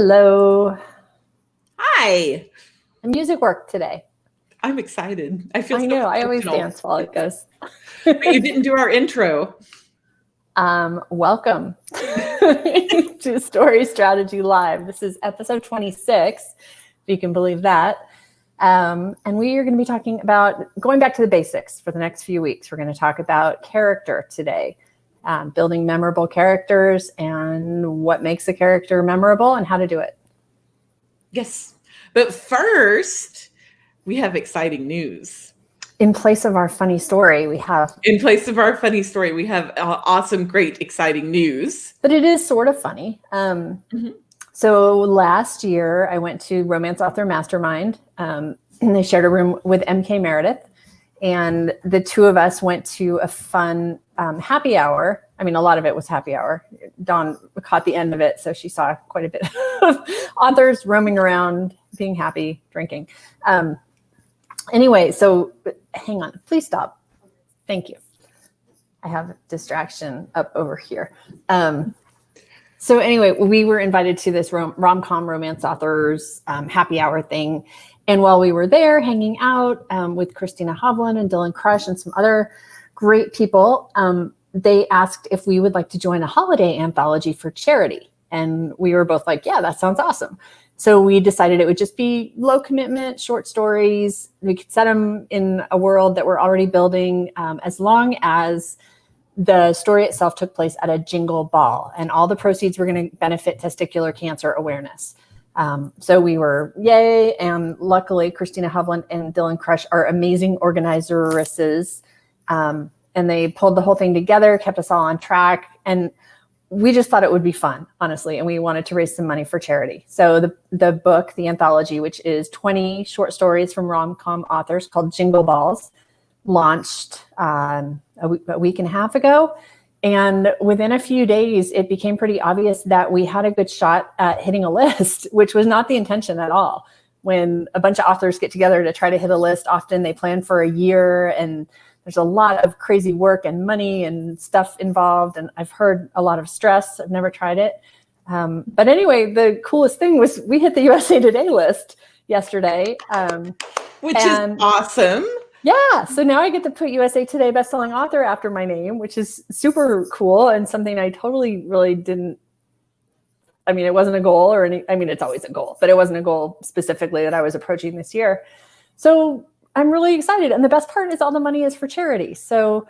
Hello. Hi. The music worked today. I'm excited. I feel I so know. I always professional. dance while it goes. But you didn't do our intro. Welcome to Story Strategy Live. This is episode 26, if you can believe that. And we are going to be talking about going back to the basics for the next few weeks. We're going to talk about character today, building memorable characters and what makes a character memorable and how to do it. Yes. But first, we have exciting news. In place of our funny story, we have... awesome, great, exciting news. But it is sort of funny. So last year, I went to Romance Author Mastermind, and they shared a room with MK Meredith. And the two of us went to a fun happy hour. I mean, a lot of it was happy hour. Dawn caught the end of it, so she saw quite a bit of authors roaming around, being happy, drinking. Anyway, so hang on, please stop. Thank you. I have distraction up over here. So anyway, we were invited to this rom-com romance authors happy hour thing. And while we were there hanging out with Christina Hovland and Dylan Crush and some other great people, they asked if we would like to join a holiday anthology for charity. And we were both like, yeah, that sounds awesome. So we decided it would just be low commitment, short stories. We could set them in a world that we're already building, as long as the story itself took place at a jingle ball, and all the proceeds were going to benefit testicular cancer awareness. So we were yay. And luckily Christina Hovland and Dylan Crush are amazing organizeresses. And they pulled the whole thing together, kept us all on track. And we just thought it would be fun, honestly. And we wanted to raise some money for charity. So the book, the anthology, which is 20 short stories from rom-com authors called Jingle Balls, launched a week and a half ago. And within a few days, it became pretty obvious that we had a good shot at hitting a list, which was not the intention at all. When a bunch of authors get together to try to hit a list, often they plan for a year, and there's a lot of crazy work and money and stuff involved. And I've heard a lot of stress. I've never tried it. But anyway, the coolest thing was we hit the USA Today list yesterday. Which is awesome. Yeah. So now I get to put USA Today bestselling author after my name, which is super cool and something I totally really didn't. I mean, it wasn't a goal it's always a goal, but it wasn't a goal specifically that I was approaching this year. So I'm really excited. And the best part is all the money is for charity. So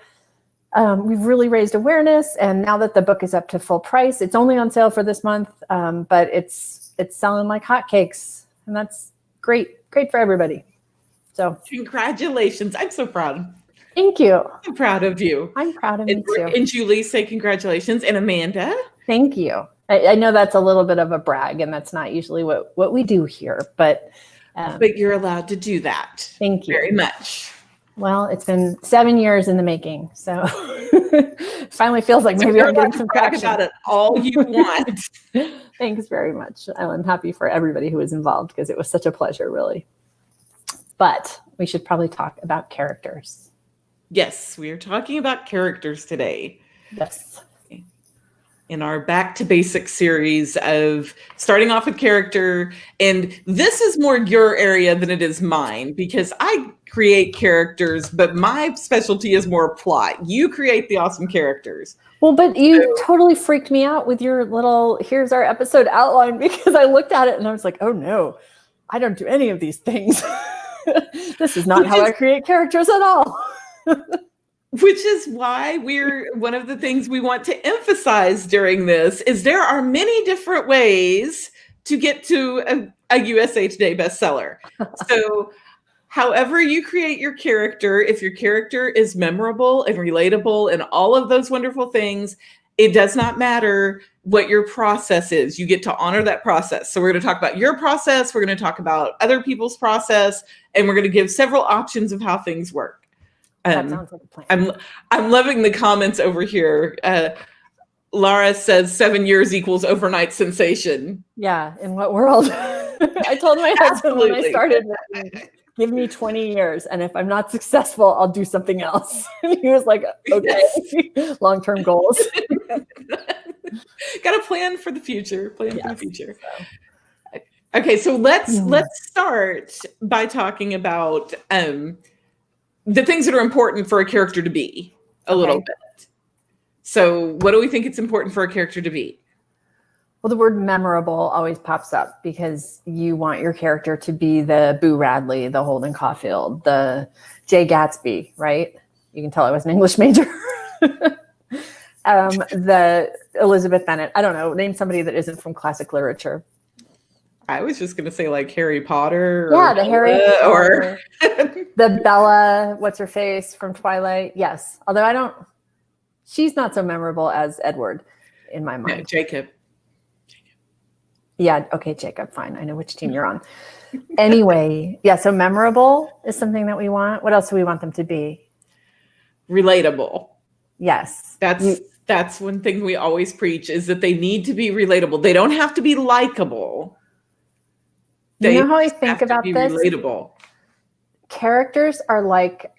we've really raised awareness. And now that the book is up to full price, it's only on sale for this month, but it's selling like hotcakes. And that's great for everybody. So congratulations. I'm so proud. Thank you. I'm proud of you. I'm proud of you too. And Julie, say congratulations. And Amanda. Thank you. I know that's a little bit of a brag, and that's not usually what we do here, but you're allowed to do that. Thank you very much. Well, it's been 7 years in the making, so it finally feels like maybe I'm getting some traction. About it all you want. Thanks very much. I'm happy for everybody who was involved because it was such a pleasure, really. But we should probably talk about characters. Yes, we are talking about characters today. Yes. In our Back to Basics series of starting off with character. And this is more your area than it is mine, because I create characters, but my specialty is more plot. You create the awesome characters. Well, but you totally freaked me out with your little, here's our episode outline, because I looked at it and I was like, oh no, I don't do any of these things. This is not how I create characters at all. Which is why one of the things we want to emphasize during this is there are many different ways to get to a USA Today bestseller. So however you create your character, if your character is memorable and relatable and all of those wonderful things, it does not matter what your process is. You get to honor that process. So we're going to talk about your process. We're going to talk about other people's process, and we're going to give several options of how things work. That sounds like a plan. I'm loving the comments over here. Laura says 7 years equals overnight sensation. Yeah. In what world? I told my husband when I started, give me 20 years. And if I'm not successful, I'll do something else. And he was like, okay, yes. Long-term goals. Got to plan for the future. For the future. Okay, so let's start by talking about the things that are important for a character to be a little bit. So what do we think it's important for a character to be? Well, the word memorable always pops up because you want your character to be the Boo Radley, the Holden Caulfield, the Jay Gatsby, right? You can tell I was an English major. The Elizabeth Bennet. I don't know. Name somebody that isn't from classic literature. I was just going to say like Harry Potter. Yeah, the Harry Potter. The Bella, what's her face from Twilight. Yes. Although she's not so memorable as Edward in my mind. No, Jacob. Yeah. Okay, Jacob. Fine. I know which team you're on. Anyway, yeah. So memorable is something that we want. What else do we want them to be? Relatable. Yes. That's one thing we always preach is that they need to be relatable. They don't have to be likable. You know how I think about this? Relatable. Characters are like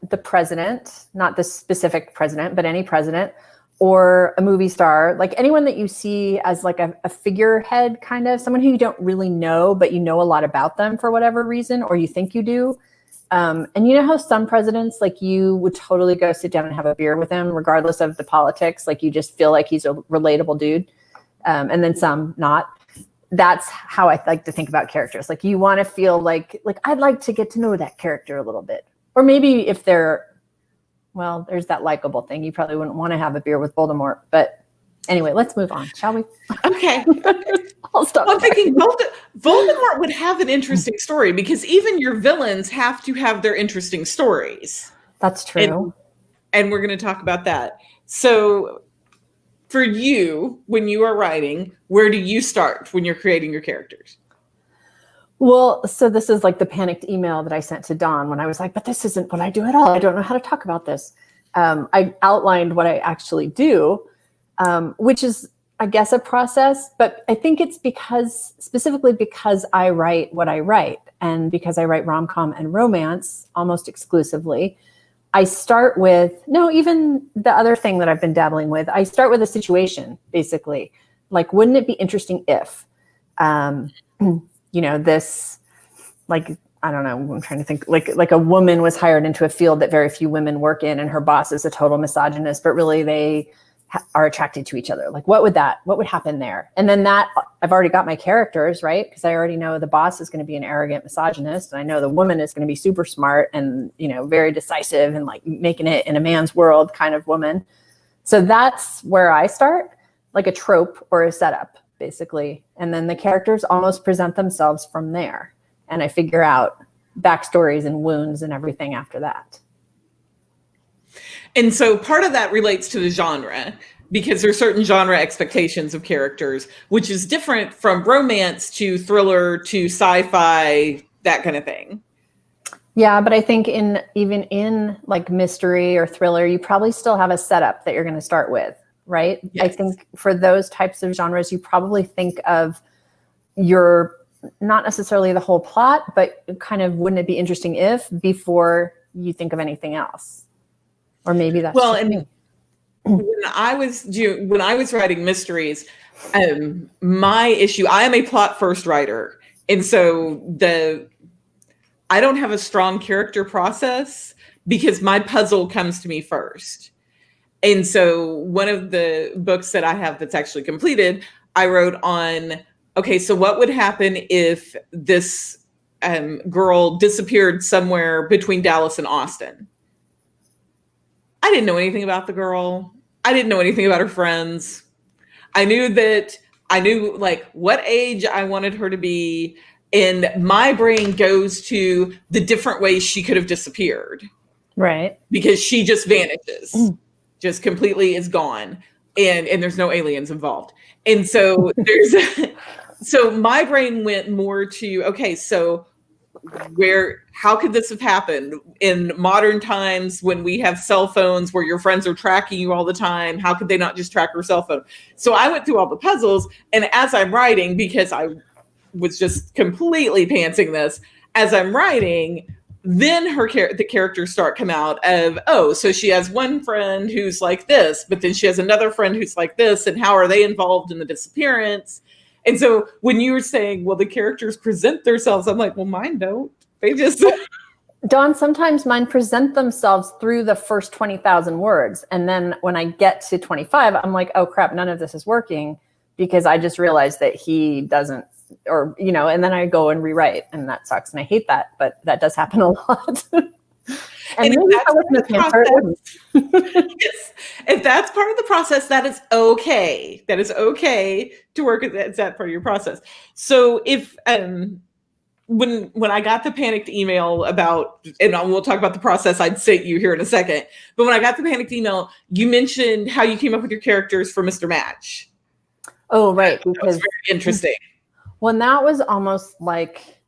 the president, not the specific president, but any president, or a movie star, like anyone that you see as like a figurehead, kind of someone who you don't really know, but you know a lot about them for whatever reason, or you think you do. And you know how some presidents, like you would totally go sit down and have a beer with him, regardless of the politics. Like you just feel like he's a relatable dude. And then some not. That's how I like to think about characters. Like you want to feel like I'd like to get to know that character a little bit. Or maybe if there's that likable thing. You probably wouldn't want to have a beer with Voldemort. But anyway, let's move on, shall we? Okay. I'll stop. I'm thinking Voldemort would have an interesting story because even your villains have to have their interesting stories. That's true. And we're going to talk about that. So for you, when you are writing, where do you start when you're creating your characters? Well, so this is like the panicked email that I sent to Dawn when I was like, but this isn't what I do at all. I don't know how to talk about this. I outlined what I actually do, which is, I guess, a process, but I think it's specifically because I write what I write and because I write rom-com and romance almost exclusively. I start with, even the other thing that I've been dabbling with, I start with a situation, basically. Like, wouldn't it be interesting if, this, like, I don't know, I'm trying to think, like a woman was hired into a field that very few women work in and her boss is a total misogynist, but really they are attracted to each other. Like, what would happen there? And then I've already got my characters, right? Because I already know the boss is going to be an arrogant misogynist. And I know the woman is going to be super smart and, very decisive and like making it in a man's world kind of woman. So that's where I start, like a trope or a setup, basically. And then the characters almost present themselves from there. And I figure out backstories and wounds and everything after that. And so part of that relates to the genre, because there's certain genre expectations of characters, which is different from romance to thriller to sci-fi, that kind of thing. Yeah, but I think even in like mystery or thriller, you probably still have a setup that you're going to start with, right? Yes. I think for those types of genres, you probably think of your, not necessarily the whole plot, but kind of, wouldn't it be interesting if, before you think of anything else? Or maybe that's and when I was writing mysteries, my issue, I am a plot first writer. And so I don't have a strong character process because my puzzle comes to me first. And so one of the books that I have that's actually completed, I wrote on, okay, so what would happen if this girl disappeared somewhere between Dallas and Austin? I didn't know anything about the girl. I didn't know anything about her friends. I knew like what age I wanted her to be. And my brain goes to the different ways she could have disappeared. Right. Because she just vanishes, just completely is gone. And there's no aliens involved. And so so my brain went more to, okay, so how could this have happened in modern times when we have cell phones where your friends are tracking you all the time? How could they not just track her cell phone? So I went through all the puzzles, and as I'm writing, because I was just completely pantsing this, as I'm writing, then the characters start come out of, so she has one friend who's like this, but then she has another friend who's like this, and how are they involved in the disappearance? And so when you were saying, well, the characters present themselves, I'm like, well, mine don't. They just... Dawn, sometimes mine present themselves through the first 20,000 words. And then when I get to 25, I'm like, oh crap, none of this is working, because I just realized that he doesn't, or, you know, and then I go and rewrite, and that sucks. And I hate that, but that does happen a lot. And maybe if I wasn't a pantser, it wouldn't. Yes. If that's part of the process, that is okay. That is okay to work with that part of your process. So if when I got the panicked email about, and we'll talk about the process I'd sent you here in a second, but when I got the panicked email, you mentioned how you came up with your characters for Mr. Match. Oh, right. That was very interesting. Well, that was almost like,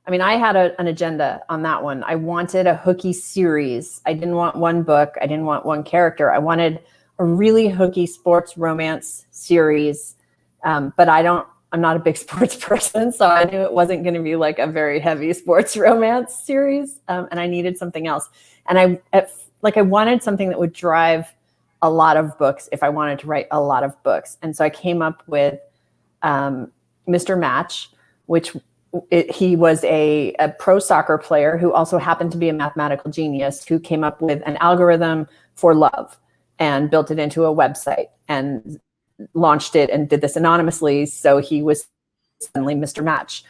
I mean, I had an agenda on that one. I wanted a hooky series. I didn't want one book. I didn't want one character. I wanted a really hooky sports romance series. But I'm not a big sports person, so I knew it wasn't going to be like a very heavy sports romance series. And I needed something else. And I wanted something that would drive a lot of books if I wanted to write a lot of books. And so I came up with Mr. Match, which he was a pro soccer player who also happened to be a mathematical genius, who came up with an algorithm for love and built it into a website and launched it and did this anonymously. So he was suddenly Mr. Match,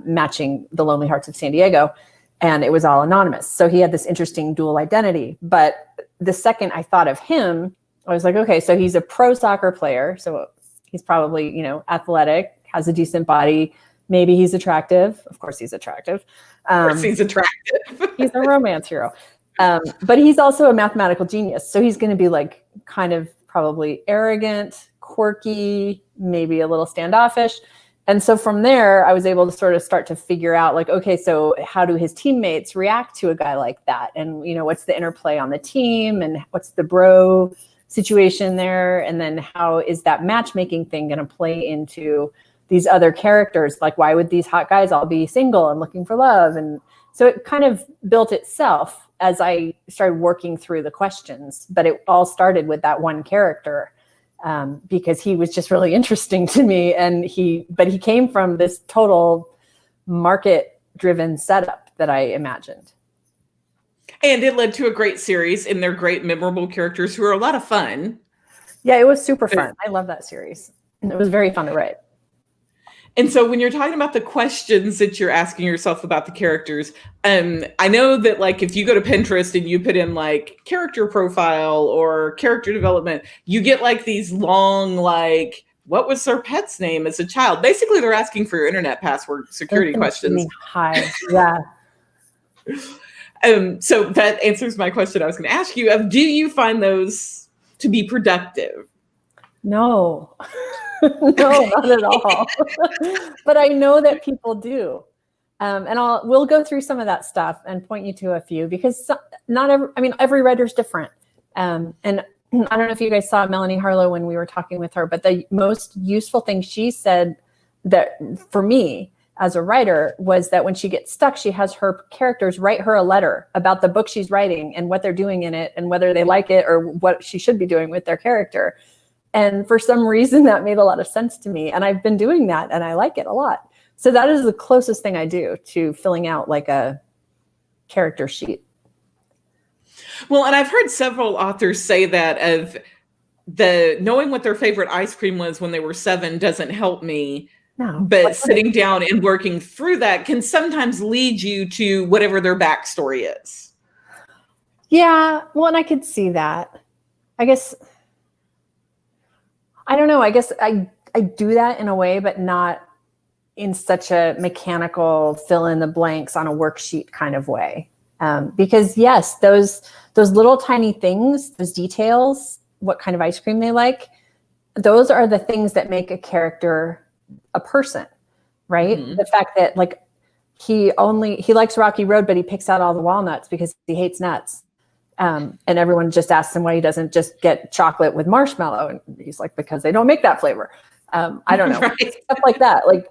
matching the lonely hearts of San Diego. And it was all anonymous. So he had this interesting dual identity. But the second I thought of him, I was like, okay, so he's a pro soccer player. So he's probably, you know, athletic, has a decent body. Maybe he's attractive. Of course he's attractive. Of course he's attractive. He's a romance hero. But he's also a mathematical genius. So he's going to be like kind of probably arrogant, quirky, maybe a little standoffish. And so from there, I was able to sort of start to figure out like, okay, so how do his teammates react to a guy like that? And, you know, what's the interplay on the team, and what's the bro situation there? And then how is that matchmaking thing going to play into these other characters? Like, why would these hot guys all be single and looking for love? And so it kind of built itself as I started working through the questions, but it all started with that one character. Because he was just really interesting to me, and he came from this total market-driven setup that I imagined. And it led to a great series, and they're great, memorable characters who are a lot of fun. Yeah, it was super fun. I love that series. And it was very fun to write. And so when you're talking about the questions that you're asking yourself about the characters, I know that like if you go to Pinterest and you put in like character profile or character development, you get like these long, like, what was their pet's name as a child? Basically, they're asking for your internet password security questions. Hi, yeah. So that answers my question I was going to ask you. Do you find those to be productive? No. No, not at all. But I know that people do. And we'll go through some of that stuff and point you to a few, because every writer's different. And I don't know if you guys saw Melanie Harlow when we were talking with her, but the most useful thing she said that for me as a writer was that when she gets stuck, she has her characters write her a letter about the book she's writing and what they're doing in it and whether they like it or what she should be doing with their character. And for some reason, that made a lot of sense to me. And I've been doing that, and I like it a lot. So that is the closest thing I do to filling out like a character sheet. Well, and I've heard several authors say that of the knowing what their favorite ice cream was when they were 7 doesn't help me. No. But sitting down and working through that can sometimes lead you to whatever their backstory is. Yeah, well, and I could see that. I guess... I don't know. I guess I do that in a way, but not in such a mechanical fill in the blanks on a worksheet kind of way. Because yes, those little tiny things, those details, what kind of ice cream they like, those are the things that make a character a person, right? Mm-hmm. The fact that like he likes Rocky Road, but he picks out all the walnuts because he hates nuts. And everyone just asks him why he doesn't just get chocolate with marshmallow. And he's like, because they don't make that flavor. I don't know. Right. Stuff like that. Like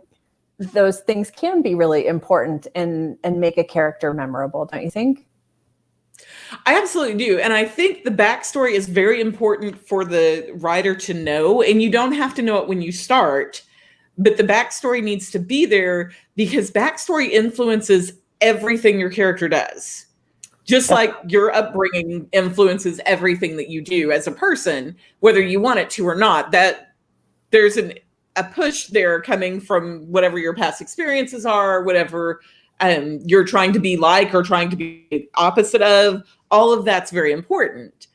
those things can be really important and make a character memorable, don't you think? I absolutely do. And I think the backstory is very important for the writer to know. And you don't have to know it when you start, But the backstory needs to be there because backstory influences everything your character does. Just like your upbringing influences everything that you do as a person, whether you want it to or not. That there's a push there coming from whatever your past experiences are, whatever you're trying to be like or trying to be opposite of. All of that's very important.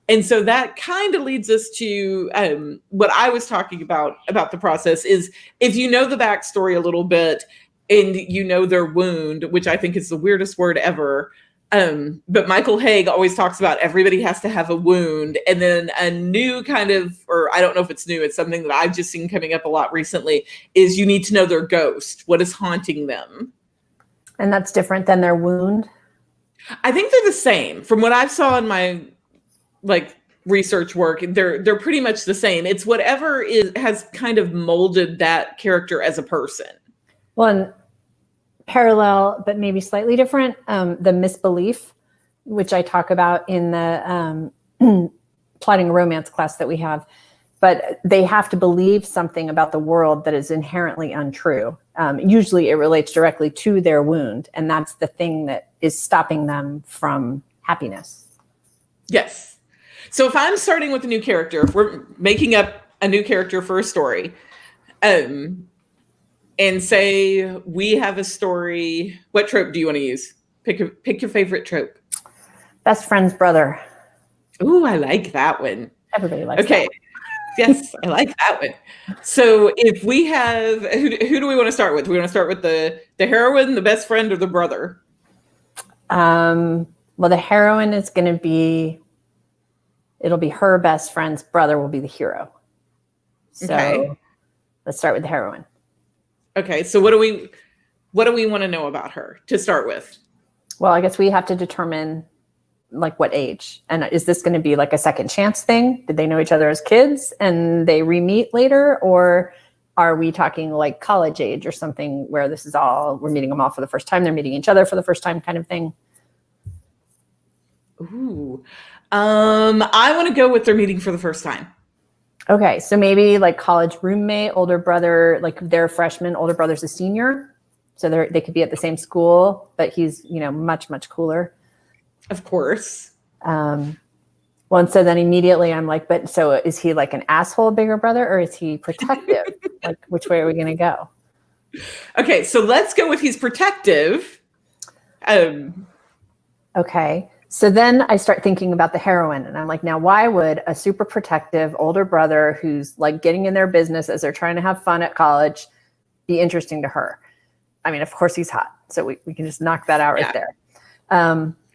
And so that kind of leads us to what I was talking about the process is if you know the backstory a little bit and you know their wound, which I think is the weirdest word ever. But Michael Haig always talks about everybody has to have a wound. And then a new kind of, or I don't know if it's new, it's something that I've just seen coming up a lot recently, is you need to know their ghost. What is haunting them? And that's different than their wound? I think they're the same. From what I've saw in my research work, they're pretty much the same. It's whatever has kind of molded that character as a person. Well, and parallel, but maybe slightly different, the misbelief, which I talk about in the plotting a romance class that we have. But they have to believe something about the world that is inherently untrue. Usually it relates directly to their wound. And that's the thing that is stopping them from happiness. Yes. So if I'm starting with a new character, if we're making up a new character for a story, and say we have a story, what trope do you want to use? Pick your favorite trope. Best friend's brother. Ooh, I like that one. Everybody likes that. Okay. Yes, I like that one. So if we have, who do we want to start with? Do we want to start with the heroine, the best friend, or the brother? Well, the heroine is going to be, it'll be her best friend's brother will be the hero. So okay. Let's start with the heroine. Okay, so what do we want to know about her to start with? Well, I guess we have to determine what age. And is this going to be like a second chance thing? Did they know each other as kids and they re-meet later? Or are we talking like college age or something where this is all, we're meeting them all for the first time, they're meeting each other for the first time kind of thing? Ooh. I want to go with they're meeting for the first time. Okay, so maybe like college roommate, older brother, like they're a freshman, older brother's a senior. So they could be at the same school, but he's, much, much cooler. Of course. Well, and so then immediately I'm like, but so is he like an asshole bigger brother or is he protective? Like, which way are we going to go? Okay, so let's go with he's protective. Okay. So then I start thinking about the heroine and I'm like, now why would a super protective older brother who's like getting in their business as they're trying to have fun at college be interesting to her? I mean, of course he's hot. So we can just knock that out right there.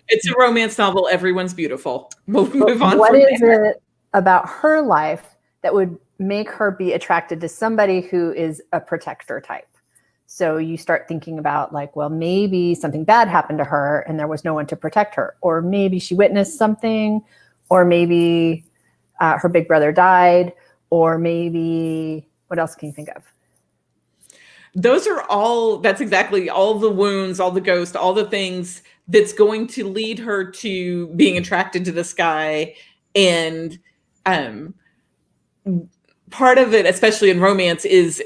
It's a romance novel. Everyone's beautiful. We'll move on. What is it about her life that would make her be attracted to somebody who is a protector type? So you start thinking about like, well, maybe something bad happened to her and there was no one to protect her. Or maybe she witnessed something, or maybe her big brother died, or maybe, what else can you think of? That's exactly all the wounds, all the ghosts, all the things that's going to lead her to being attracted to this guy. And part of it, especially in romance, is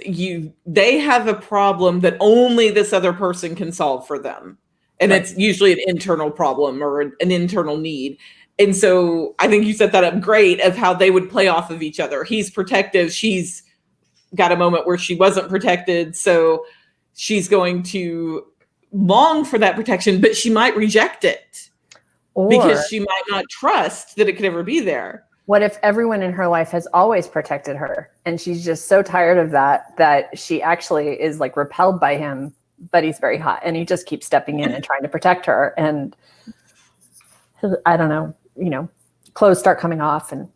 they have a problem that only this other person can solve for them. And It's usually an internal problem or an internal need. And so I think you set that up great of how they would play off of each other. He's protective. She's got a moment where she wasn't protected. So she's going to long for that protection, but she might reject it because she might not trust that it could ever be there. What if everyone in her life has always protected her and she's just so tired of that she actually is like repelled by him, but he's very hot and he just keeps stepping in and trying to protect her. And I don't know, clothes start coming off and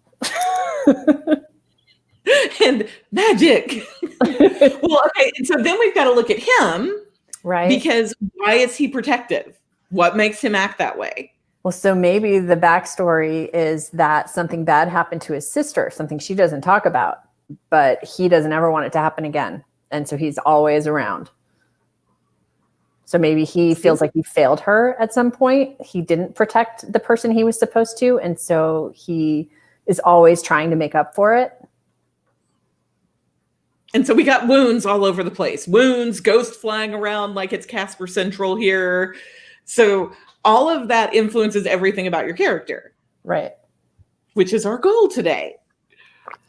and magic. Well, okay. So then we've got to look at him, right? Because why is he protective? What makes him act that way? Well, so maybe the backstory is that something bad happened to his sister, something she doesn't talk about, but he doesn't ever want it to happen again. And so he's always around. So maybe he feels like he failed her at some point. He didn't protect the person he was supposed to. And so he is always trying to make up for it. And so we got wounds all over the place. Wounds, ghosts flying around like it's Casper Central here. So all of that influences everything about your character. Right. Which is our goal today.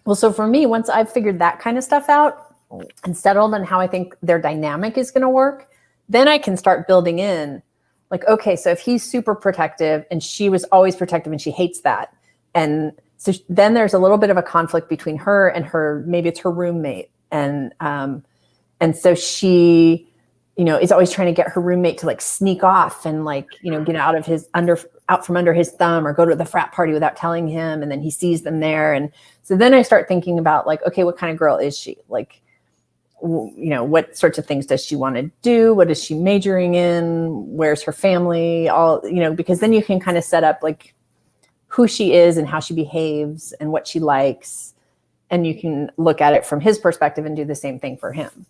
Well, so for me, once I've figured that kind of stuff out and settled on how I think their dynamic is going to work, then I can start building in like, okay, so if he's super protective and she was always protective and she hates that. And so then there's a little bit of a conflict between her and her, maybe it's her roommate. And so she, is always trying to get her roommate to like sneak off and like, get out from under his thumb or go to the frat party without telling him. And then he sees them there. And so then I start thinking about like, okay, what kind of girl is she? Like, what sorts of things does she want to do? What is she majoring in? Where's her family? All, because then you can kind of set up like who she is and how she behaves and what she likes. And you can look at it from his perspective and do the same thing for him.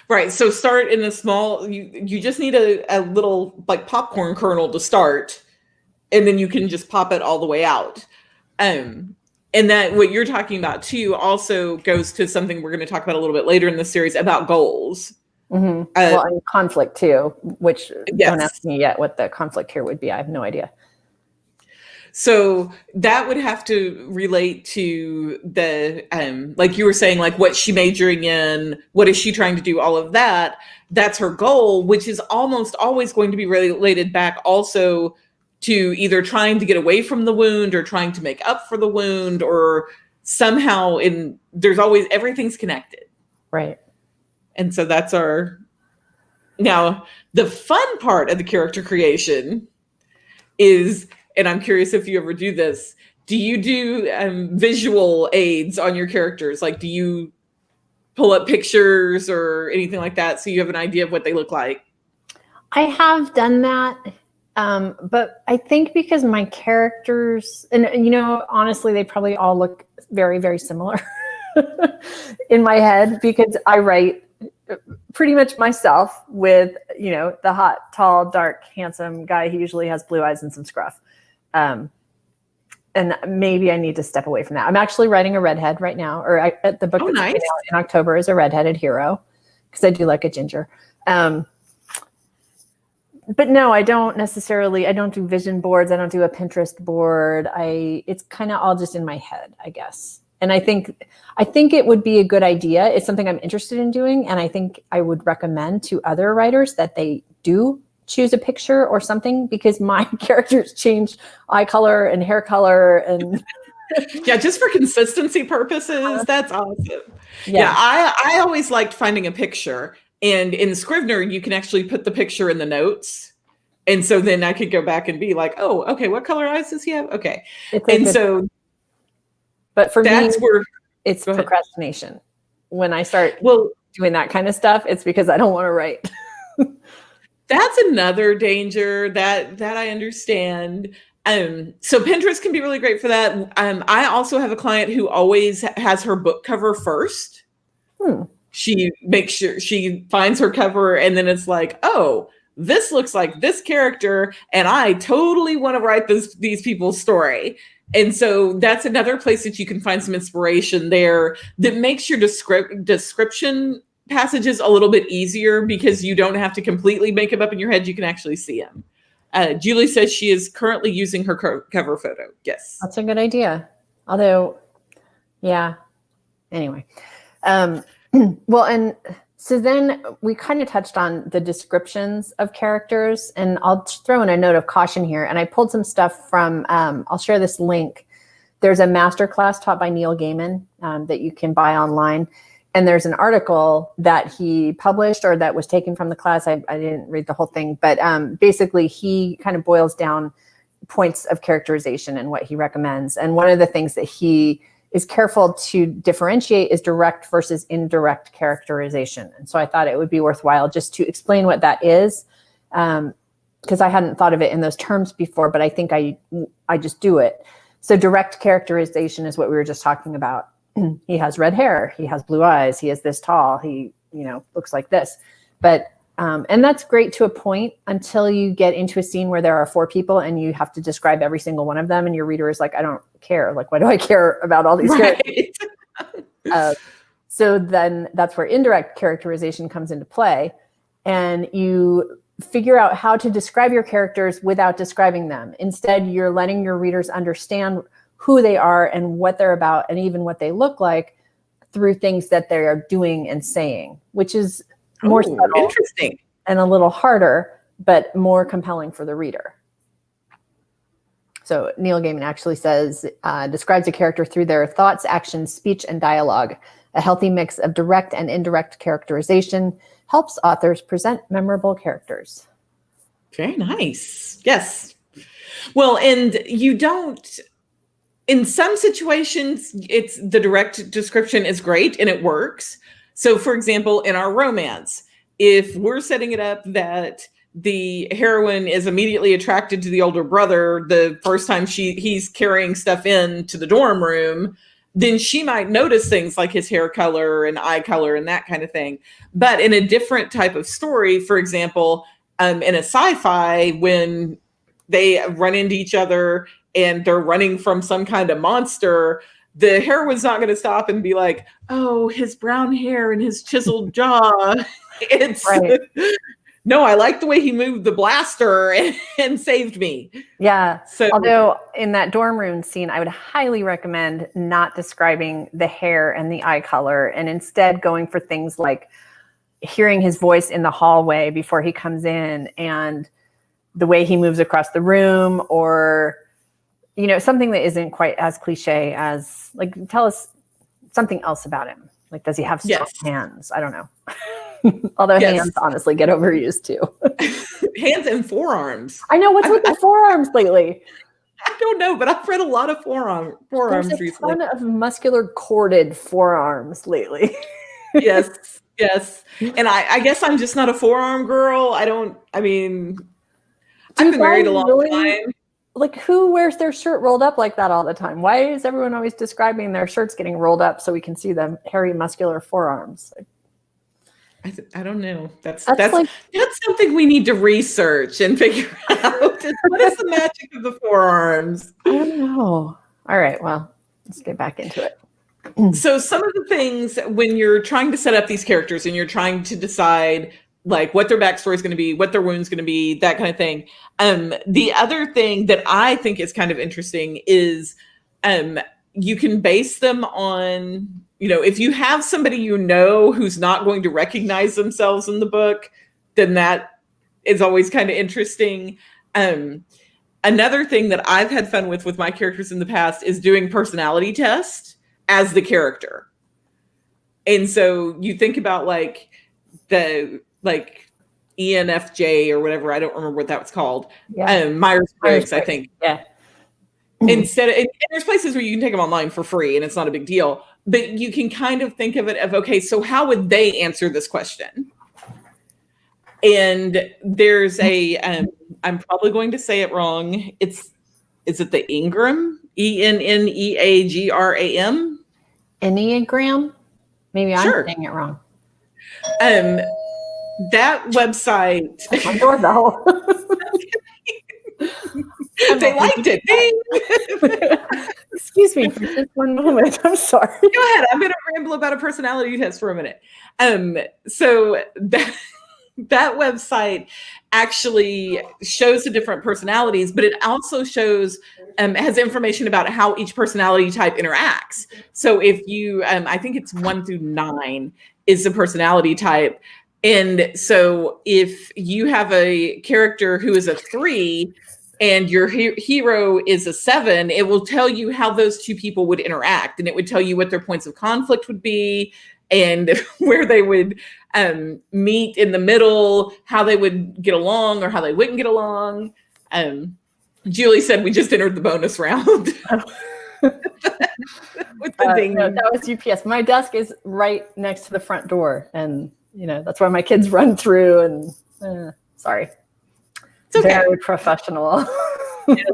Right. So start in a small, you just need a little like popcorn kernel to start, and then you can just pop it all the way out. And that what you're talking about too also goes to something we're going to talk about a little bit later in the series about goals. Mm-hmm. Well, and conflict too, which yes. Don't ask me yet what the conflict here would be. I have no idea. So that would have to relate to the, like you were saying, like what she majoring in, what is she trying to do, all of that. That's her goal, which is almost always going to be related back also to either trying to get away from the wound or trying to make up for the wound, or somehow there's always, everything's connected. Right. And so that's now the fun part of the character creation is, and I'm curious if you ever do this, do you do visual aids on your characters? Like, do you pull up pictures or anything like that so you have an idea of what they look like? I have done that. But I think because my characters, and honestly, they probably all look very, very similar in my head because I write pretty much myself with, the hot, tall, dark, handsome guy. He usually has blue eyes and some scruff. And maybe I need to step away from that. I'm actually writing a redhead right now, the book that's coming out in October is a redheaded hero because I do like a ginger. But no, I don't do vision boards. I don't do a Pinterest board. It's kind of all just in my head, I guess. And I think it would be a good idea. It's something I'm interested in doing. And I think I would recommend to other writers that they do choose a picture or something, because my characters change eye color and hair color and yeah, just for consistency purposes. That's awesome. Yeah, I always liked finding a picture. And in Scrivener, you can actually put the picture in the notes. And so then I could go back and be like, oh, okay, what color eyes does he have? Okay. But for that's me, where it's procrastination. When I start doing that kind of stuff, it's because I don't want to write. That's another danger that I understand. So Pinterest can be really great for that. I also have a client who always has her book cover first. She makes sure she finds her cover, and then it's like, oh, this looks like this character, and I totally want to write these people's story. And so that's another place that you can find some inspiration there that makes your description passages a little bit easier because you don't have to completely make them up in your head. You can actually see them. Julie says she is currently using her cover photo. Yes. That's a good idea. Although, yeah. Anyway. Well, and so then we kind of touched on the descriptions of characters, and I'll throw in a note of caution here. And I pulled some stuff from, I'll share this link. There's a masterclass taught by Neil Gaiman that you can buy online. And there's an article that he published or that was taken from the class. I didn't read the whole thing, but basically he kind of boils down points of characterization and what he recommends. And one of the things that he is careful to differentiate is direct versus indirect characterization. And so I thought it would be worthwhile just to explain what that is, because I hadn't thought of it in those terms before, but I think I just do it. So direct characterization is what we were just talking about. He has red hair, he has blue eyes, he is this tall, he, looks like this. But, and that's great to a point until you get into a scene where there are 4 people and you have to describe every single one of them. And your reader is like, I don't care. Like, why do I care about all these characters? So then that's where indirect characterization comes into play. And you figure out how to describe your characters without describing them. Instead, you're letting your readers understand who they are and what they're about, and even what they look like through things that they are doing and saying, which is more subtle, interesting, and a little harder, but more compelling for the reader. So Neil Gaiman actually says, describes a character through their thoughts, actions, speech, and dialogue. A healthy mix of direct and indirect characterization helps authors present memorable characters. Very nice. Yes. Well, and you don't, in some situations, it's the direct description is great and it works. So for example, in our romance, if we're setting it up that the heroine is immediately attracted to the older brother the first time he's carrying stuff into the dorm room, then she might notice things like his hair color and eye color and that kind of thing. But in a different type of story, for example, in a sci-fi, when they run into each other and they're running from some kind of monster, the heroine's not going to stop and be like, oh, his brown hair and his chiseled jaw. It's right. No, I like the way he moved the blaster and saved me. Yeah. So, although in that dorm room scene, I would highly recommend not describing the hair and the eye color, and instead going for things like hearing his voice in the hallway before he comes in, and the way he moves across the room, or, you know, something that isn't quite as cliche as, like, tell us something else about him. Like, does he have strong hands? I don't know. Although hands honestly get overused too. Hands and forearms. I know. What's with the forearms lately? I don't know, but I've read a lot of forearms There's a recently. ton of muscular corded forearms lately. Yes. And I guess I'm just not a forearm girl. I've been married a long time. Like, who wears their shirt rolled up like that all the time? Why is everyone always describing their shirts getting rolled up so we can see them hairy muscular forearms? I don't know. That's something we need to research and figure out. What is the magic of the forearms? I don't know. All right, well, let's get back into it. So some of the things when you're trying to set up these characters and you're trying to decide like what their backstory is going to be, what their wound's going to be, that kind of thing. The other thing that I think is kind of interesting is you can base them on, you know, if you have somebody you know who's not going to recognize themselves in the book, then that is always kind of interesting. Another thing that I've had fun with my characters in the past is doing personality tests as the character. And so you think about like ENFJ or whatever, I don't remember what that was called. Myers-Briggs, I think. Yeah. And there's places where you can take them online for free and it's not a big deal, but you can kind of think of it of, okay, so how would they answer this question? And there's I'm probably going to say it wrong. Is it the Enneagram? ENNEAGRAM? Enneagram? Maybe I'm saying it wrong. That website. My doorbell. They liked it. Excuse me for just one moment. I'm sorry. Go ahead. I'm going to ramble about a personality test for a minute. So that website actually shows the different personalities, but it also shows has information about how each personality type interacts. So if you, I think it's 1 through 9 is the personality type. And so if you have a character who is a 3 and your hero is a 7, it will tell you how those two people would interact. And it would tell you what their points of conflict would be and where they would meet in the middle, how they would get along or how they wouldn't get along. Julie said we just entered the bonus round. With the ding. No, that was UPS. My desk is right next to the front door. And, you know, that's where my kids run through. And sorry. It's okay. Very professional. Yes.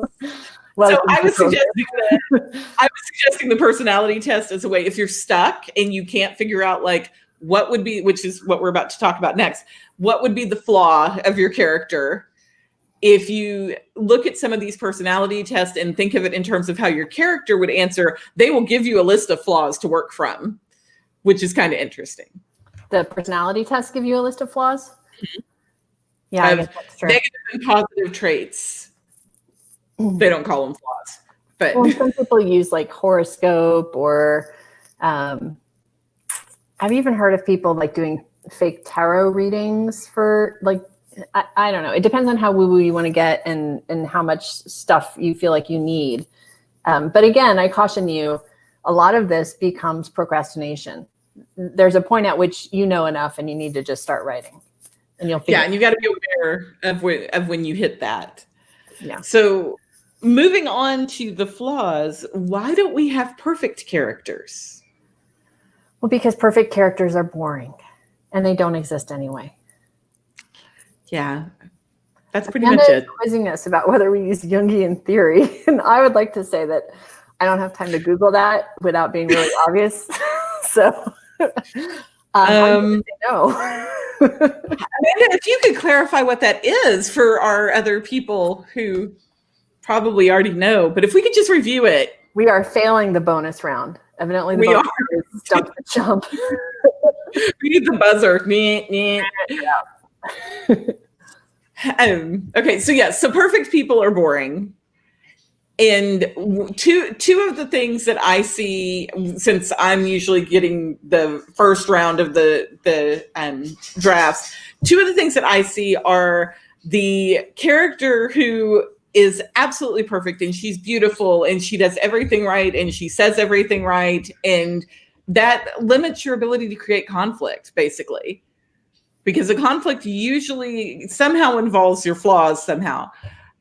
So I was suggesting the personality test as a way, if you're stuck and you can't figure out like what would be, which is what we're about to talk about next, what would be the flaw of your character? If you look at some of these personality tests and think of it in terms of how your character would answer, they will give you a list of flaws to work from. which is kind of interesting. The personality tests give you a list of flaws? Yeah, I guess that's true. Negative and positive traits. They don't call them flaws. But well, some people use like horoscope, or I've even heard of people like doing fake tarot readings for like, I don't know. It depends on how woo-woo you want to get and how much stuff you feel like you need. But again, I caution you, a lot of this becomes procrastination. There's a point at which you know enough and you need to just start writing. And you'll figure and you got to be aware of when you hit that. Yeah. So moving on to the flaws, why don't we have perfect characters? Well, because perfect characters are boring and they don't exist anyway. Yeah, that's pretty much it. Quizzing us about whether we use Jungian theory. And I would like to say that I don't have time to Google that without being really obvious. So I'm no. Amanda, if you could clarify what that is for our other people who probably already know, but if we could just review it. We are failing the bonus round. Evidently the bonus round is Stump the Chump. We need the buzzer. Okay, so perfect people are boring. And two of the things that I see, since I'm usually getting the first round of the drafts, two of the things that I see are the character who is absolutely perfect and she's beautiful and she does everything right and she says everything right, and that limits your ability to create conflict, basically, because the conflict usually somehow involves your flaws somehow.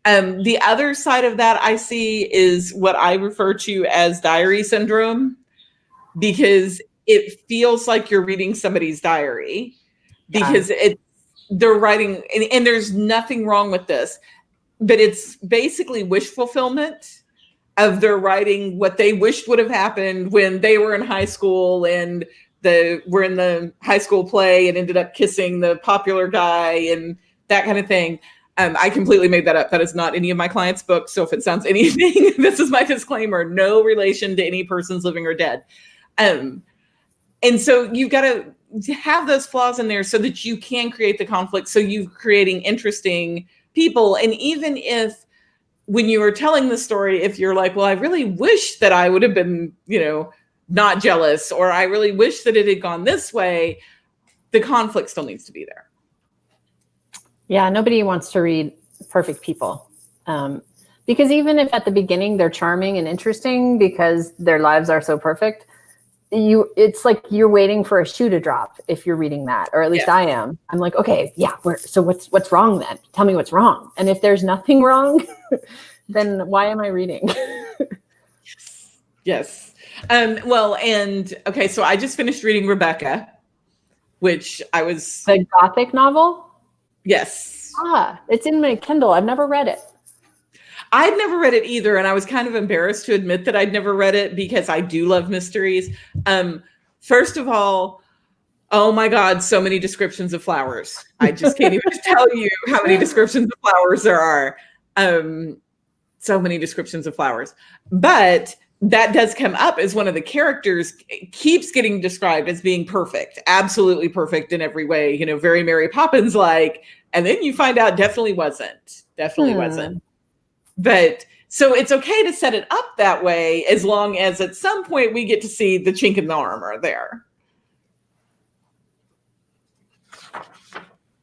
The other side of that I see is what I refer to as diary syndrome, because it feels like you're reading somebody's diary, because they're writing, and there's nothing wrong with this, but it's basically wish fulfillment of their writing what they wished would have happened when they were in high school and were in the high school play and ended up kissing the popular guy and that kind of thing. I completely made that up. That is not any of my clients' books. So if it sounds anything, this is my disclaimer. No relation to any persons living or dead. And so you've got to have those flaws in there so that you can create the conflict. So you're creating interesting people. And even if when you are telling the story, if you're like, well, I really wish that I would have been, not jealous, or I really wish that it had gone this way, the conflict still needs to be there. Yeah, nobody wants to read perfect people. Because even if at the beginning they're charming and interesting because their lives are so perfect, it's like you're waiting for a shoe to drop if you're reading that, or at least I am. I'm like, okay, yeah, so what's wrong then? Tell me what's wrong. And if there's nothing wrong, then why am I reading? Yes. So I just finished reading Rebecca, which I was... The Gothic novel? Yes. It's in my Kindle. I've never read it. I'd never read it either, and I was kind of embarrassed to admit that I'd never read it because I do love mysteries. First of all, oh my God, so many descriptions of flowers. I just can't even tell you how many descriptions of flowers there are. So many descriptions of flowers. But that does come up as one of the characters keeps getting described as being perfect, absolutely perfect in every way, very Mary Poppins-like. And then you find out definitely wasn't. But so it's okay to set it up that way as long as at some point we get to see the chink in the armor there.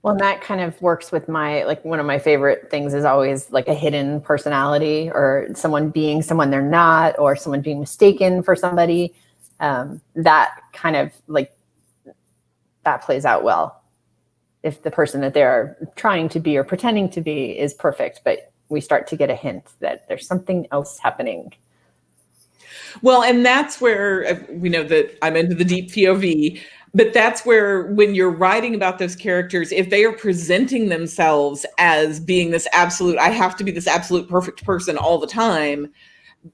Well, that kind of works with one of my favorite things is always like a hidden personality, or someone being someone they're not, or someone being mistaken for somebody. That kind of that plays out well if the person that they're trying to be or pretending to be is perfect, but we start to get a hint that there's something else happening. Well, and that's where we know that I'm into the deep POV, but that's where when you're writing about those characters, if they are presenting themselves as being this absolute, I have to be this absolute perfect person all the time,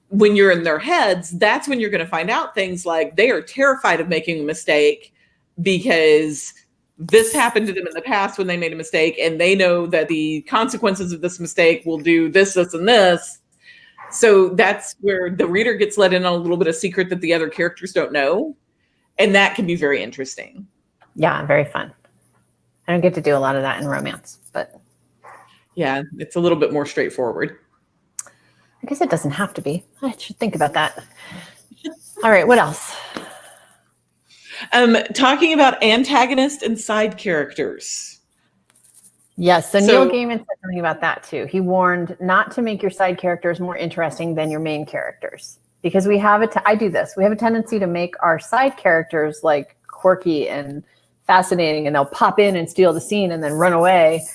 when you're in their heads, that's when you're going to find out things like they are terrified of making a mistake because this happened to them in the past when they made a mistake, and they know that the consequences of this mistake will do this, this, and this. So that's where the reader gets let in on a little bit of secret that the other characters don't know. And that can be very interesting. Yeah, very fun. I don't get to do a lot of that in romance, but yeah, it's a little bit more straightforward. I guess it doesn't have to be. I should think about that. All right, what else? Talking about antagonist and side characters. Yes, so Neil Gaiman said something about that too. He warned not to make your side characters more interesting than your main characters, because we have I do this. We have a tendency to make our side characters like quirky and fascinating, and they'll pop in and steal the scene and then run away.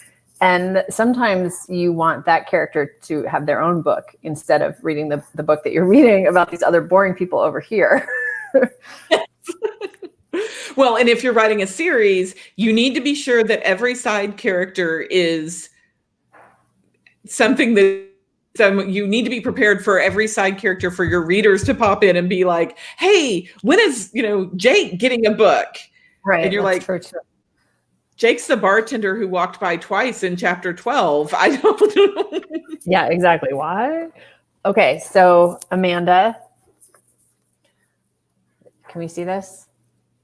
And sometimes you want that character to have their own book instead of reading the book that you're reading about these other boring people over here. Well, and if you're writing a series, you need to be sure that every side character is something that you need to be prepared for every side character for your readers to pop in and be like, hey, when is, Jake getting a book? Right. And you're like, true. Jake's the bartender who walked by twice in chapter 12. I don't know. Yeah, exactly. Why? Okay, so Amanda, can we see this?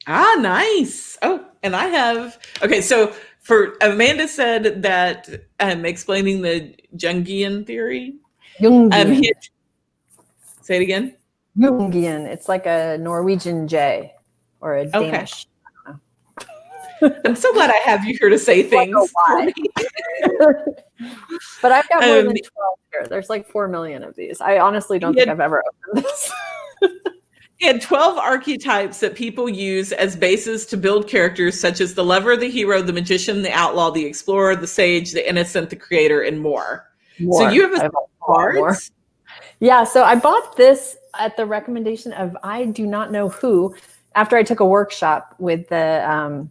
Ah, nice. Oh, and I have, okay, so for Amanda said that explaining the Jungian theory. Jungian. Say it again. Jungian. It's like a Norwegian J or a Danish. Okay. I'm so glad I have you here to say things. For me. But I've got more than 12 here. There's like 4 million of these. I honestly don't think I've ever opened this. He had 12 archetypes that people use as bases to build characters such as the lover, the hero, the magician, the outlaw, the explorer, the sage, the innocent, the creator, and more. So you have a cards? Yeah, so I bought this at the recommendation of I do not know who after I took a workshop with the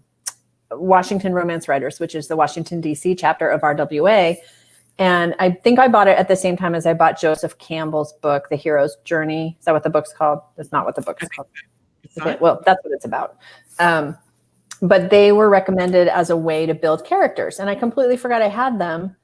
Washington Romance Writers, which is the Washington, D.C. chapter of RWA. And I think I bought it at the same time as I bought Joseph Campbell's book, The Hero's Journey. Is that what the book's called? That's not what the book's called. Okay, well, that's what it's about. But they were recommended as a way to build characters. And I completely forgot I had them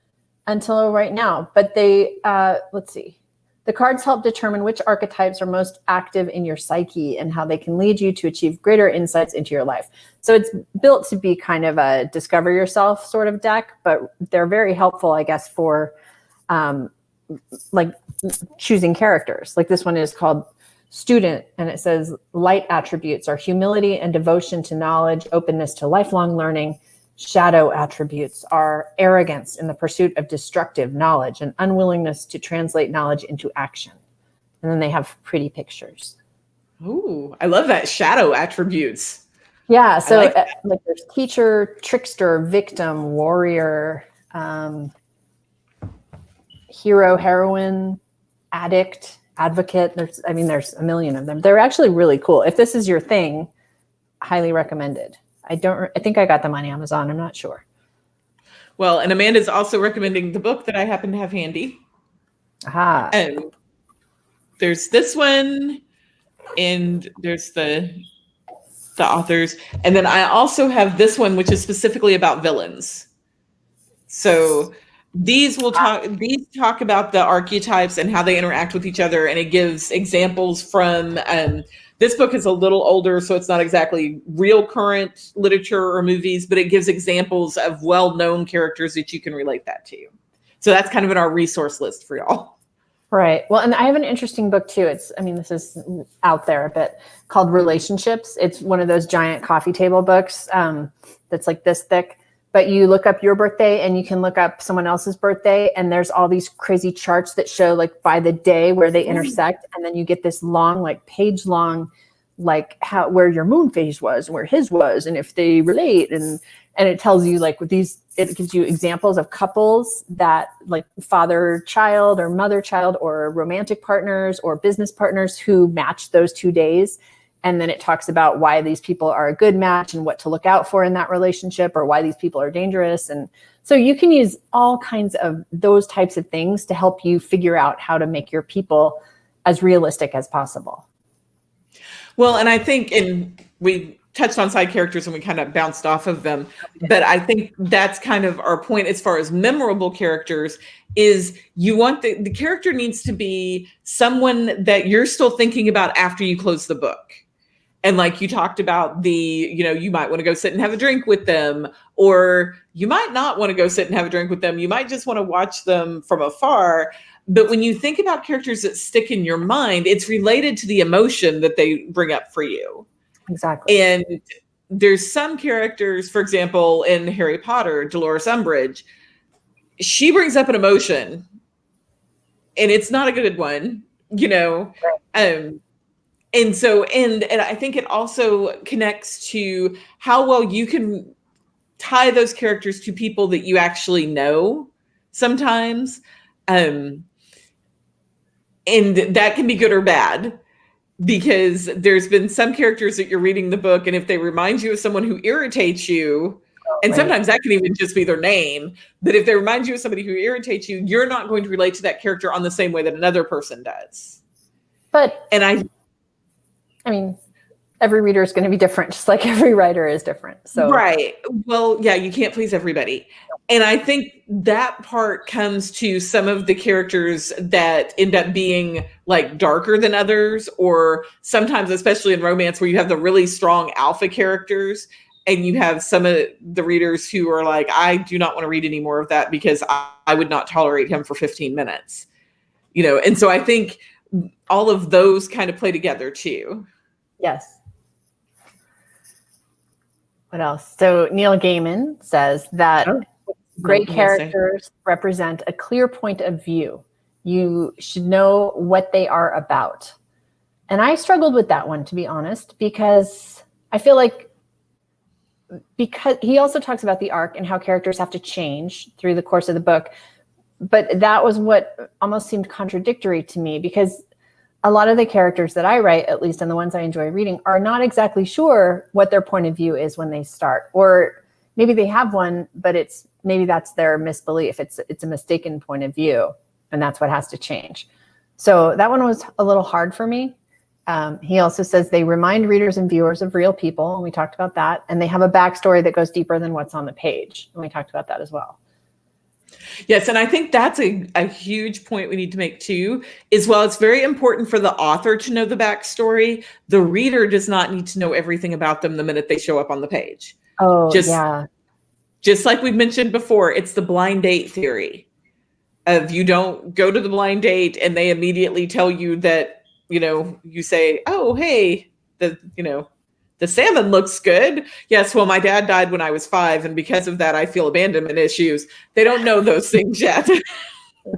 until right now. But they, let's see. The cards help determine which archetypes are most active in your psyche and how they can lead you to achieve greater insights into your life. So it's built to be kind of a discover yourself sort of deck, but they're very helpful, I guess, for like choosing characters. Like this one is called Student, and it says light attributes are humility and devotion to knowledge, openness to lifelong learning. Shadow attributes are arrogance in the pursuit of destructive knowledge and unwillingness to translate knowledge into action. And then they have pretty pictures. Ooh, I love that. Shadow attributes. Yeah. So like there's teacher, trickster, victim, warrior, hero, heroine, addict, advocate. There's a million of them. They're actually really cool. If this is your thing, highly recommended. I think I got them on Amazon. I'm not sure. Well, and Amanda's also recommending the book that I happen to have handy. Aha. And there's this one, and there's the authors. And then I also have this one, which is specifically about villains. So these talk about the archetypes and how they interact with each other. And it gives examples from, this book is a little older, so it's not exactly real current literature or movies, but it gives examples of well-known characters that you can relate that to. So that's kind of in our resource list for y'all. Right. Well, and I have an interesting book too. This is out there a bit, called Relationships. It's one of those giant coffee table books that's like this thick. But you look up your birthday and you can look up someone else's birthday, and there's all these crazy charts that show like by the day where they intersect. And then you get this long, like page long, like where your moon phase was, where his was, and if they relate. And it tells you like it gives you examples of couples that like father-child or mother-child or romantic partners or business partners who match those 2 days. And then it talks about why these people are a good match and what to look out for in that relationship, or why these people are dangerous. And so you can use all kinds of those types of things to help you figure out how to make your people as realistic as possible. Well, and I think, and we touched on side characters and we kind of bounced off of them, but I think that's kind of our point as far as memorable characters is you want the character needs to be someone that you're still thinking about after you close the book. And like you talked about you might want to go sit and have a drink with them, or you might not want to go sit and have a drink with them. You might just want to watch them from afar. But when you think about characters that stick in your mind, it's related to the emotion that they bring up for you. Exactly. And there's some characters, for example, in Harry Potter, Dolores Umbridge, she brings up an emotion and it's not a good one, Right. And so, and I think it also connects to how well you can tie those characters to people that you actually know sometimes. And that can be good or bad, because there's been some characters that you're reading the book, and if they remind you of someone who irritates you, and Right. sometimes that can even just be their name, but if they remind you of somebody who irritates you, you're not going to relate to that character on the same way that another person does. But And I mean, every reader is going to be different, just like every writer is different. So right. Well, yeah, you can't please everybody. And I think that part comes to some of the characters that end up being like darker than others, or sometimes, especially in romance, where you have the really strong alpha characters and you have some of the readers who are like, I do not want to read any more of that because I would not tolerate him for 15 minutes. And so I think all of those kind of play together too. yes. What else? So Neil Gaiman says that great characters represent a clear point of view. You should know what they are about. And I struggled with that one, to be honest, because I feel like, because he also talks about the arc and how characters have to change through the course of the book. But that was what almost seemed contradictory to me, because a lot of the characters that I write, at least, and the ones I enjoy reading, are not exactly sure what their point of view is when they start. Or maybe they have one, but maybe that's their misbelief. It's a mistaken point of view, and that's what has to change. So that one was a little hard for me. He also says they remind readers and viewers of real people, and we talked about that. And they have a backstory that goes deeper than what's on the page, and we talked about that as well. Yes, and I think that's a huge point we need to make too, is while it's very important for the author to know the backstory, the reader does not need to know everything about them the minute they show up on the page. Oh, yeah. Just like we've mentioned before, it's the blind date theory of you don't go to the blind date and they immediately tell you that, you say, oh, hey, the salmon looks good. Yes, well, my dad died when I was 5, and because of that, I feel abandonment issues. They don't know those things yet.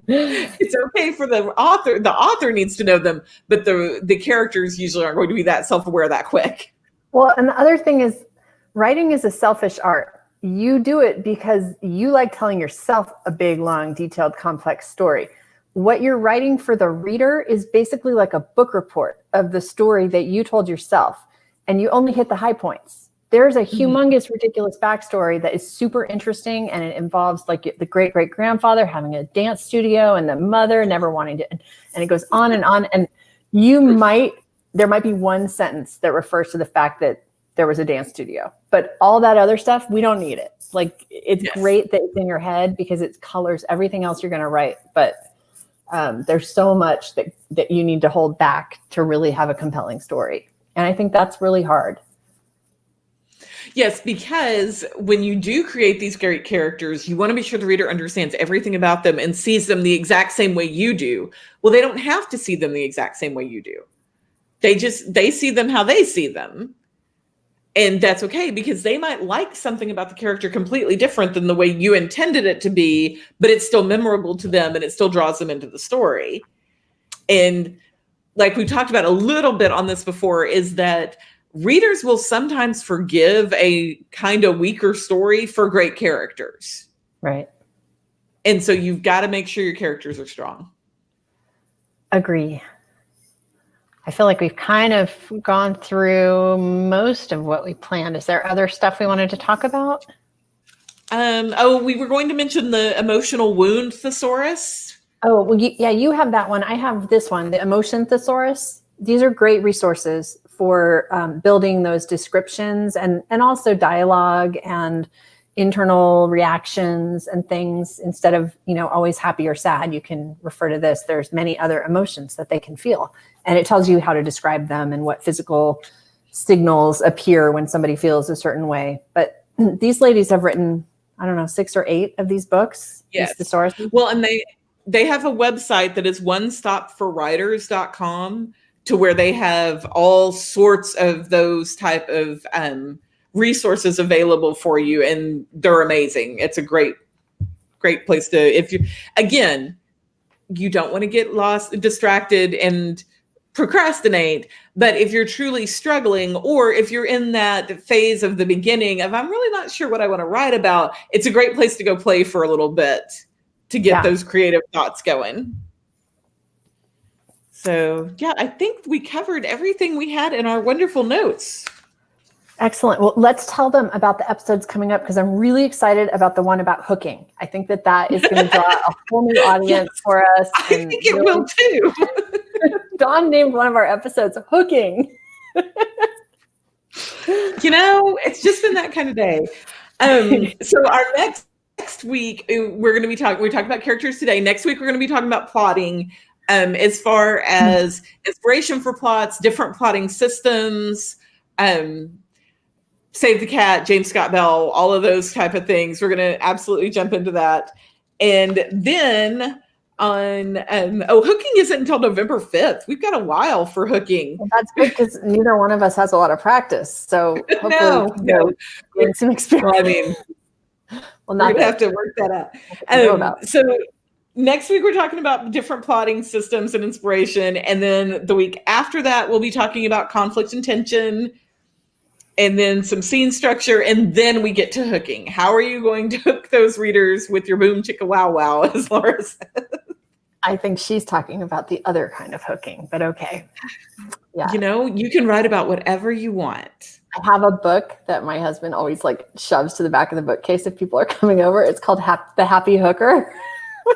It's okay for the author. The author needs to know them, but the characters usually aren't going to be that self-aware that quick. Well, and the other thing is, writing is a selfish art. You do it because you like telling yourself a big, long, detailed, complex story. What you're writing for the reader is basically like a book report of the story that you told yourself. And you only hit the high points. There's a humongous, ridiculous backstory that is super interesting, and it involves like the great-great-grandfather having a dance studio and the mother never wanting to, and it goes on. And there might be one sentence that refers to the fact that there was a dance studio, but all that other stuff, we don't need it. Like, it's great that it's in your head because it colors everything else you're going to write, but there's so much that you need to hold back to really have a compelling story. And I think that's really hard. Yes, because when you do create these great characters, you want to be sure the reader understands everything about them and sees them the exact same way you do. Well, they don't have to see them the exact same way you do. They see them how they see them. And that's okay, because they might like something about the character completely different than the way you intended it to be, but it's still memorable to them and it still draws them into the story. And like we talked about a little bit on this before, is that readers will sometimes forgive a kind of weaker story for great characters. Right. And so you've got to make sure your characters are strong. Agree. I feel like we've kind of gone through most of what we planned. Is there other stuff we wanted to talk about? We were going to mention the emotional wound thesaurus. Oh, well, you have that one. I have this one, the emotion thesaurus. These are great resources for building those descriptions and also dialogue and internal reactions and things. Instead of, always happy or sad, you can refer to this. There's many other emotions that they can feel. And it tells you how to describe them and what physical signals appear when somebody feels a certain way. But these ladies have written, I don't know, 6 or 8 of these books. Yes. These Thesaurus. Well, and they have a website that is onestopforwriters.com, to where they have all sorts of those type of resources available for you, and they're amazing. It's a great place to, if you, again, you don't want to get lost, distracted, and procrastinate. But if you're truly struggling, or if you're in that phase of the beginning of, I'm really not sure what I want to write about, it's a great place to go play for a little bit to get those creative thoughts going. So yeah, I think we covered everything we had in our wonderful notes. Excellent. Well, let's tell them about the episodes coming up, because I'm really excited about the one about hooking. I think that is going to draw a whole new audience for us. I think it will too. Dawn named one of our episodes Hooking. It's just been that kind of day. So our next week, we're going to be we talked about characters today. Next week, we're going to be talking about plotting, as far as inspiration for plots, different plotting systems, Save the Cat, James Scott Bell, all of those type of things. We're going to absolutely jump into that. And then on, Hooking isn't until November 5th. We've got a while for Hooking. Well, that's good, because neither one of us has a lot of practice. So hopefully no. Gain some experience. Well, I mean, we're going to have to work that out. So next week, we're talking about different plotting systems and inspiration. And then the week after that, we'll be talking about conflict and tension, and then some scene structure, and then we get to hooking. How are you going to hook those readers with your boom chicka wow wow, as Laura said? I think she's talking about the other kind of hooking, but okay. Yeah. You can write about whatever you want. I have a book that my husband always shoves to the back of the bookcase if people are coming over. It's called The Happy Hooker.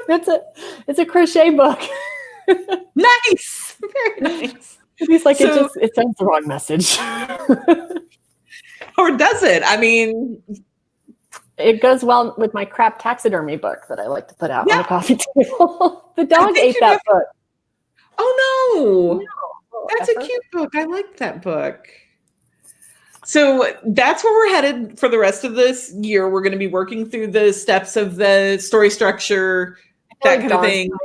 It's a crochet book. Nice. Very nice. He's like, it sends the wrong message. Or does it? I mean, it goes well with my crap taxidermy book that I like to put out on the coffee table. The dog ate that book. Oh, no. That's a cute book. I like that book. So that's where we're headed for the rest of this year. We're going to be working through the steps of the story structure, that kind of thing. Down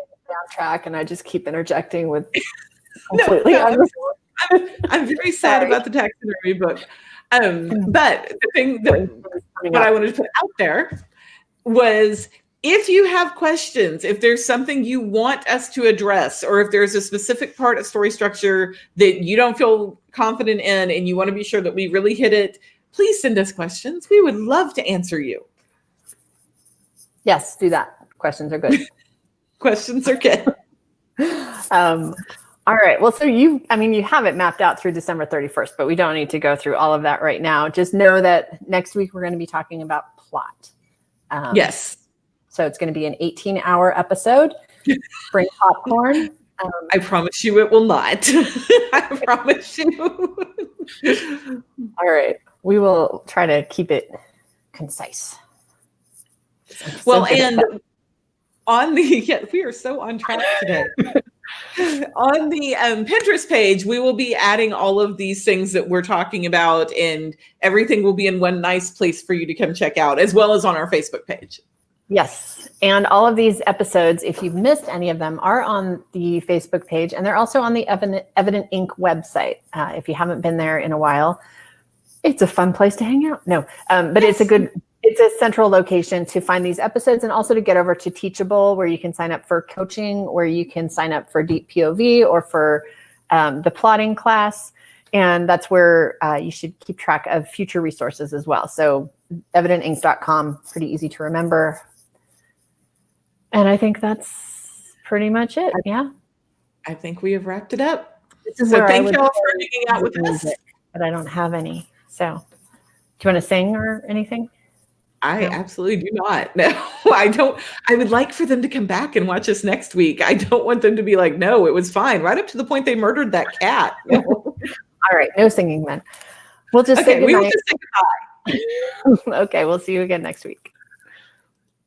track, and I just keep interjecting with completely. I'm very sad about the taxidermy book. But the thing that I wanted to put out there was, if you have questions, if there's something you want us to address, or if there's a specific part of story structure that you don't feel confident in and you want to be sure that we really hit it, please send us questions. We would love to answer you. Yes, do that. Questions are good. Questions are good. All right. Well, so you have it mapped out through December 31st, but we don't need to go through all of that right now. Just know that next week we're going to be talking about plot. Yes. So it's going to be an 18-hour episode. Bring popcorn. I promise you it will not. I promise you. All right. We will try to keep it concise. Well, and on the, we are so on track today. On the Pinterest page, we will be adding all of these things that we're talking about, and everything will be in one nice place for you to come check out, as well as on our Facebook page. Yes. And all of these episodes, if you've missed any of them, are on the Facebook page, and they're also on the Evident Inc. website. If you haven't been there in a while, it's a fun place to hang out. No, but it's a central location to find these episodes, and also to get over to Teachable, where you can sign up for coaching, where you can sign up for Deep POV, or for the plotting class. And that's where you should keep track of future resources as well. So evidentinc.com, pretty easy to remember. And I think that's pretty much it. Yeah. I think we have wrapped it up. So thank you all for hanging out with us. But I don't have any. So do you want to sing or anything? I absolutely do not. No, I don't. I would like for them to come back and watch us next week. I don't want them to be like, no, it was fine. Right up to the point they murdered that cat. All right. No singing then. We'll just say goodnight. We will just say goodbye. Okay. We'll see you again next week.